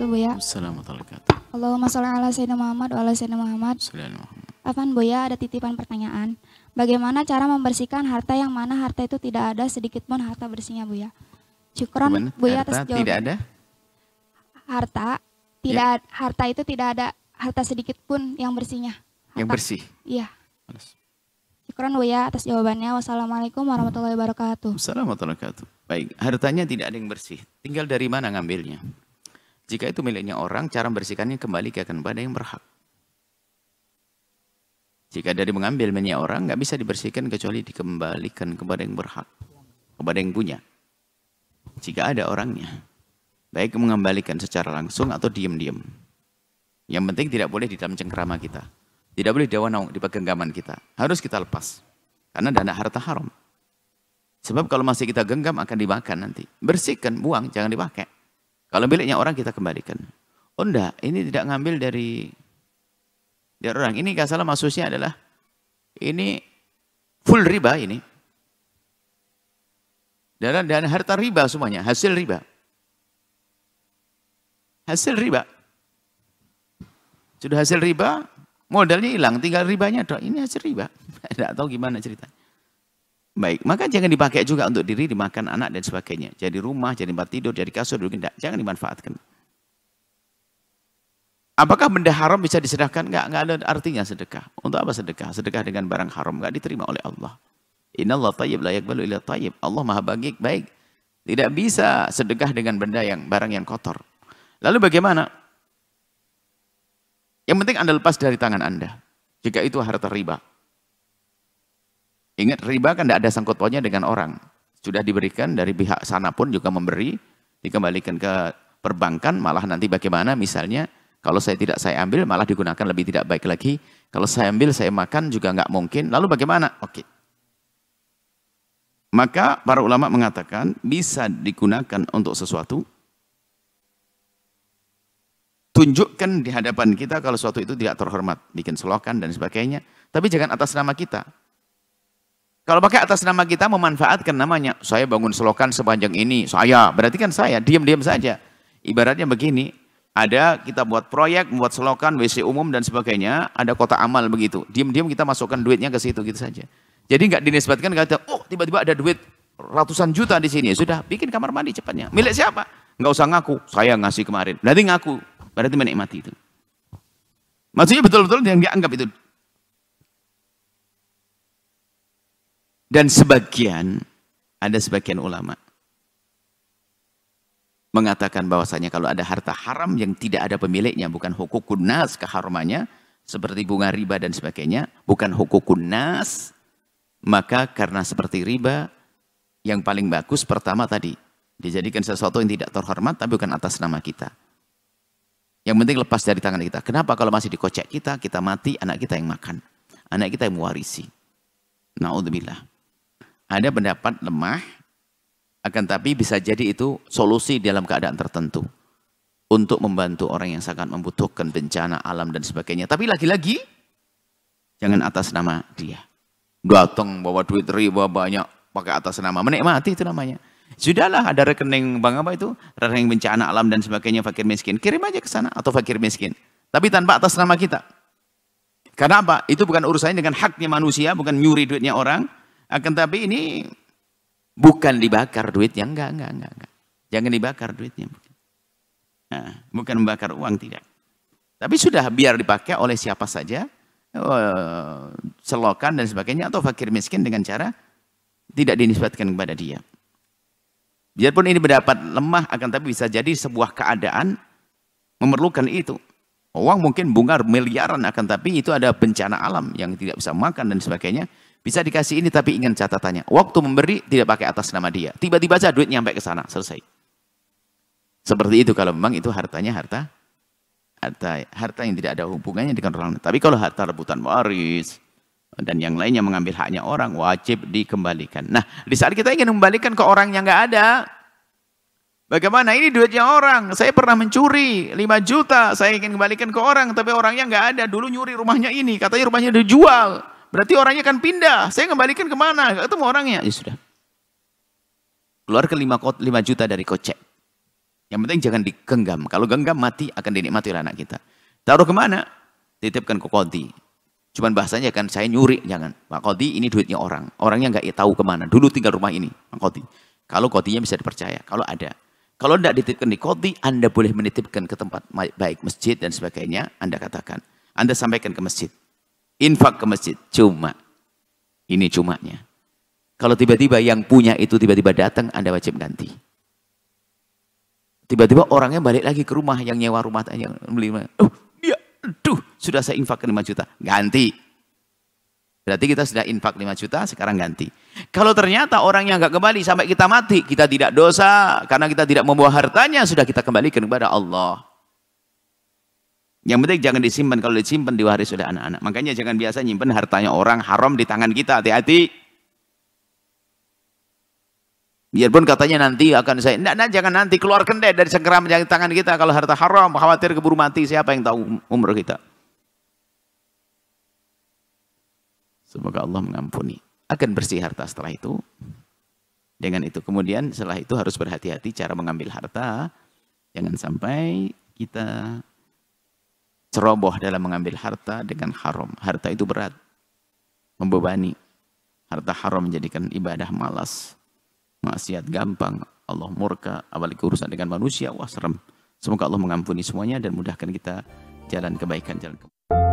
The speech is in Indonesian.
wabarakatuh, Buya. Assalamualaikum warahmatullahi wabarakatuh. Allahumma sholli ala sayyidina Muhammad wa ala sayyidina Muhammad. Afan Buya, ada titipan pertanyaan. Bagaimana cara membersihkan harta yang mana harta itu tidak ada sedikit pun harta bersihnya, Buya? Syukron Buya atas jawaban. Tidak ada? Harta itu tidak ada harta sedikit pun yang bersihnya. Yang bersih? Iya. Syukron Buya atas jawabannya. Wassalamualaikum warahmatullahi wabarakatuh. Assalamualaikum warahmatullahi wabarakatuh. Baik, hartanya tidak ada yang bersih. Tinggal dari mana ngambilnya. Jika itu miliknya orang, cara membersihkannya kembali kepada yang berhak. Jika dari mengambil miliknya orang, nggak bisa dibersihkan kecuali dikembalikan kepada yang berhak. Kepada yang punya. Jika ada orangnya. Baik mengembalikan secara langsung atau diam-diam. Yang penting tidak boleh di dalam cengkrama kita. Tidak boleh di genggaman kita. Harus kita lepas. Karena dana harta haram. Sebab kalau masih kita genggam akan dimakan nanti. Bersihkan, buang, jangan dipakai. Kalau miliknya orang kita kembalikan. Oh enggak, ini tidak ngambil dari orang. Ini gak salah maksudnya adalah ini full riba ini. Dan harta riba semuanya, hasil riba. Hasil riba. Sudah hasil riba, modalnya hilang, tinggal ribanya. Ini hasil riba. Tidak tahu gimana ceritanya. Baik, maka jangan dipakai juga untuk diri, dimakan anak dan sebagainya. Jadi rumah, jadi tempat tidur, jadi kasur, jangan dimanfaatkan. Apakah benda haram bisa disedekahkan? Enggak ada artinya sedekah. Untuk apa sedekah? Sedekah dengan barang haram enggak diterima oleh Allah. Innallaha thayyib la yaqbalu illa thayyib. Allah Maha baik. Tidak bisa sedekah dengan barang yang kotor. Lalu bagaimana? Yang penting Anda lepas dari tangan Anda. Jika itu harta riba. Ingat, riba kan tidak ada sangkut pautnya dengan orang. Sudah diberikan dari pihak sana pun juga memberi, dikembalikan ke perbankan, malah nanti bagaimana misalnya, kalau saya ambil malah digunakan lebih tidak baik lagi. Kalau saya ambil, saya makan juga nggak mungkin. Lalu bagaimana? Oke. Maka para ulama mengatakan bisa digunakan untuk sesuatu. Tunjukkan di hadapan kita kalau sesuatu itu tidak terhormat. Bikin selokan dan sebagainya. Tapi jangan atas nama kita. Kalau pakai atas nama kita memanfaatkan namanya, saya bangun selokan sepanjang ini, berarti kan saya, diam-diam saja. Ibaratnya begini, kita buat proyek, membuat selokan, WC umum dan sebagainya, ada kotak amal begitu. Diam-diam kita masukkan duitnya ke situ gitu saja. Jadi nggak dinisbatkan, tiba-tiba ada duit ratusan juta di sini, sudah bikin kamar mandi cepatnya. Milik siapa? Nggak usah ngaku, saya ngasih kemarin. Berarti ngaku, berarti menikmati itu. Maksudnya betul-betul yang dianggap itu. Dan ada sebagian ulama mengatakan bahwasanya kalau ada harta haram yang tidak ada pemiliknya, bukan hukukun nas keharamannya, seperti bunga riba dan sebagainya, bukan hukukun nas, maka karena seperti riba, yang paling bagus pertama tadi, dijadikan sesuatu yang tidak terhormat, tapi bukan atas nama kita. Yang penting lepas dari tangan kita. Kenapa? Kalau masih dikocek kita mati, anak kita yang makan. Anak kita yang mewarisi. Na'udzubillah. Ada pendapat lemah, akan tapi bisa jadi itu solusi dalam keadaan tertentu. Untuk membantu orang yang sangat membutuhkan bencana alam dan sebagainya. Tapi lagi-lagi, jangan atas nama dia. Datang bawa duit riba banyak, pakai atas nama. Menikmati itu namanya. Sudahlah, ada rekening bank apa itu? Rekening bencana alam dan sebagainya, fakir miskin. Kirim aja ke sana, atau fakir miskin. Tapi tanpa atas nama kita. Karena apa? Itu bukan urusannya dengan haknya manusia, bukan nyuri duitnya orang. Akan tapi ini bukan dibakar duitnya, enggak. Jangan dibakar duitnya. Nah, bukan membakar uang, tidak. Tapi sudah biar dipakai oleh siapa saja, selokan dan sebagainya, atau fakir miskin dengan cara tidak dinisbatkan kepada dia. Biarpun ini berdapat lemah, akan tapi bisa jadi sebuah keadaan memerlukan itu. Uang mungkin bunga miliaran, akan tapi itu ada bencana alam yang tidak bisa makan dan sebagainya. Bisa dikasih ini, tapi ingat catatannya. Waktu memberi tidak pakai atas nama dia. Tiba-tiba saja duit nyampe ke sana, selesai. Seperti itu kalau memang itu hartanya harta yang tidak ada hubungannya dengan orang lain. Tapi kalau harta rebutan waris dan yang lainnya mengambil haknya orang, wajib dikembalikan. Nah, di saat kita ingin mengembalikan ke orang yang nggak ada, bagaimana ini duitnya orang? Saya pernah mencuri 5 juta, saya ingin kembalikan ke orang, tapi orangnya nggak ada. Dulu nyuri rumahnya ini, katanya rumahnya dijual. Berarti orangnya akan pindah. Saya kembalikan kemana? Gak ketemu orangnya. Ya sudah. Keluar ke 5 juta dari kocek. Yang penting jangan digenggam. Kalau genggam mati akan dinikmati oleh anak kita. Taruh kemana? Titipkan ke kodi. Cuman bahasanya kan saya nyuri, jangan. Pak Kodi ini duitnya orang. Orangnya nggak tahu kemana. Dulu tinggal rumah ini, Pak Kodi. Kalau kodinya bisa dipercaya, kalau ada. Kalau tidak dititipkan di kodi, Anda boleh menitipkan ke tempat baik masjid dan sebagainya. Anda katakan, Anda sampaikan ke masjid. Infak ke masjid, cuma. Ini cumanya. Kalau tiba-tiba yang punya itu tiba-tiba datang, Anda wajib ganti. Tiba-tiba orangnya balik lagi ke rumah yang nyewa rumah, yang beli rumah. Sudah saya infakkan 5 juta, ganti. Berarti kita sudah infak 5 juta, sekarang ganti. Kalau ternyata orangnya nggak kembali sampai kita mati, kita tidak dosa, karena kita tidak membawa hartanya, sudah kita kembalikan kepada Allah. Yang penting jangan disimpan, kalau disimpan diwaris oleh anak-anak. Makanya jangan biasa nyimpan hartanya orang haram di tangan kita, hati-hati. Biarpun katanya nanti akan saya, nah, jangan nanti, keluarkan deh dari cengkeram dari tangan kita. Kalau harta haram, khawatir keburu mati, siapa yang tahu umur kita. Semoga Allah mengampuni. Akan bersih harta setelah itu. Dengan itu kemudian setelah itu harus berhati-hati cara mengambil harta. Jangan sampai kita ceroboh dalam mengambil harta dengan haram. Harta itu berat. Membebani. Harta haram menjadikan ibadah malas. Maksiat gampang. Allah murka. Apalagi urusan dengan manusia. Wah serem. Semoga Allah mengampuni semuanya dan mudahkan kita jalan kebaikan. Jalan kebaikan.